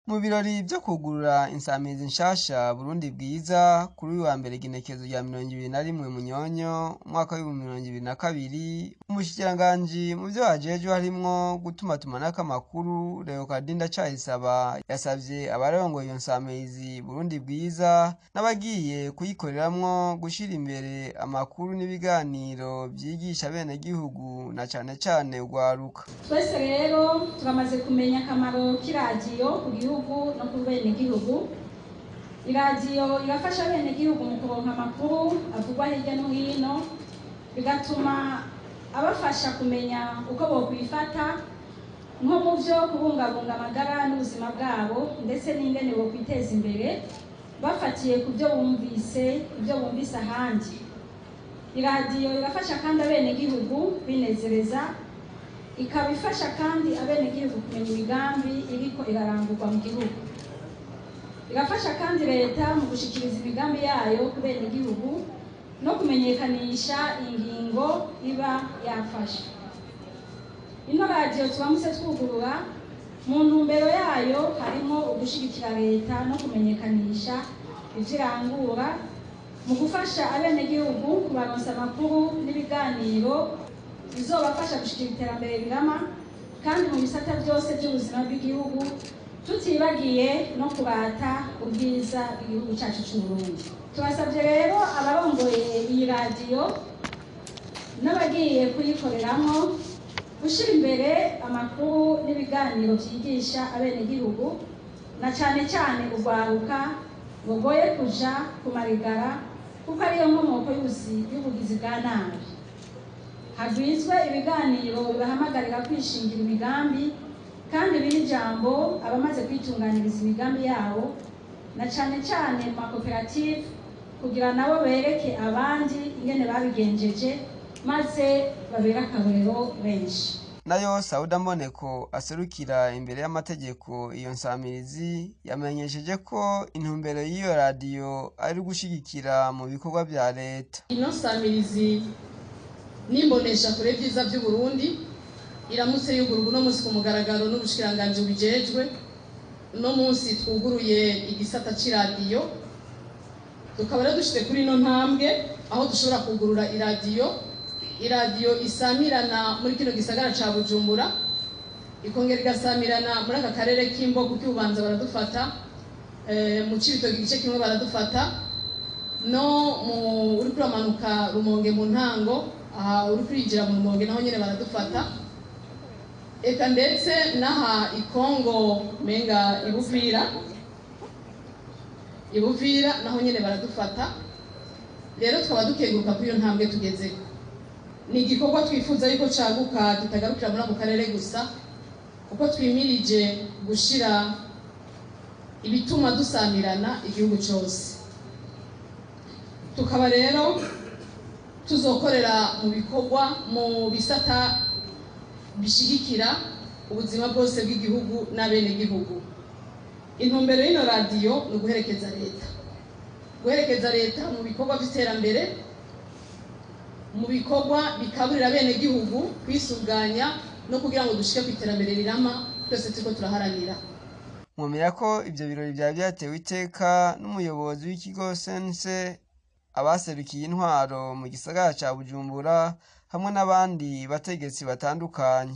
Mu birori vyo kugurura insamizi nshasha Burundi bwiza kuri uyu wa mbere igenekerezo rya 21 Munyonyo umwaka wa 2022, umushikiranganji mu vyo ajejwe harimwo gutumatumanako amakuru Leopold Ndacayisaba yasavye abarongoye iyo nsamizi Burundi bwiza n'abagiye kuyikoreramwo gushira imbere amakuru n'ibiganiro vyigisha bene gihugu na cane urwaruka. Twese rero turamaze kumenya akamaro k'iradiyo ku gihugu no ku bene gihugu. Iradiyo irafasha bene gihugu mu kuronka amakuru avugwa hirya no hino, bigatuma abafasha kumenya uko bokwifata nko mu vyo kubungabunga amagara n'ubuzima bwabo, ndetse n'ingene bokwiteza imbere bafatiye ku vyo bumvise ahandi. Iradiyo irafasha kandi abene gihugu binezereza, ikaba ifasha kandi abene gihugu kumenya imigambi iriko irarangurwa mu gihugu. Irafasha kandi leta mu gushikiriza imigambi yayo ku bene gihugu no kumenyekanisha ingingo iba yafashe. Ino radiyo tubamutse twugurura mu ntumbero yayo harimo ugushigikira leta no kumenyekanisha ivyo irangura mu gufasha abene gihugu kubaronsa amakuru n'ibiganiro bizobafasha gushikira iterambere rirama kandi mu bisata byose by'ubuzima bw'igihugu, tutibagiye no kurata ubwiza bw'igihugu cyacu cy'u Burundi. Tubasabye rero abarongoye iyi radiyo n'abagiye kuyikoreramwo gushira imbere amakuru n'ibiganiro vyigisha abene gihugu na cane urwaruka bugoye kuja kumarigara kuko ariyo nkomoko y'ubugizi bwa nabi. Hagwizwe ibiganiro bibahamagarira kwishingira imigambi kandi biha ijambo abamaze kwitunganiriza imigambi yabo na cane mu makoperative kugira nabo bereke abandi ingene babigenjeje maze babera akarorero benshi. Nayo Sauda Mboneko aserukira imbere y'amategeko iyo nsamirizi yamenyesheje ko intumbero y'iyo radiyo ari gushigikira mu bikorwa vya leta. Ino nsamirizi nimbonesha kure vyiza vy'u Burundi iramutse yugururwa no munsi ku mugaragaro n'ubushikiranganji bujejwe. No munsi twuguruye igisata c'iradiyo, tukaba rero dushitse kuri ino ntambwe aho dushobora kugurura iradiyo isamirana muri kino gisagara ca Bujumbura, ikongera igasamirana muri aka karere k'Imbo kuko Ububanza baradufata, mu Cibitoke igice kimwe baradufata, no uri kuramanuka Rumonge mu ntango, aha uri kwinjira mu Rumonge naho nyene baradufata, eka ndetse n'aha Ikongo menga Ibuvira naho nyene baradufata. Rero twaba dukenguruka kuri iyo ntambwe tugezeko. Ni igikorwa twifuza yuko caguka kitagarukira muri ako karere gusa, kuko twimirije gushira ibituma dusamirana igihugu cose. Tukaba rero tuzokorera mu bikorwa mu bisata bishigikira ubuzima bwose bw'igihugu n'abene gihugu. Intumbero y'ino radiyo ni guherekeza leta mu bikorwa vy'iterambere, mu bikorwa bikaburira bene gihugu kwisuganya no kugira ngo dushike ku iterambere rirama twese turiko turaharanira. Mwomera ko ivyo birori vyari vyatewe iteka n'umuyobozi w'ikigo sense, abaserukiye intwaro mu gisagara ca Bujumbura hamwe n'abandi bategetsi batandukanye.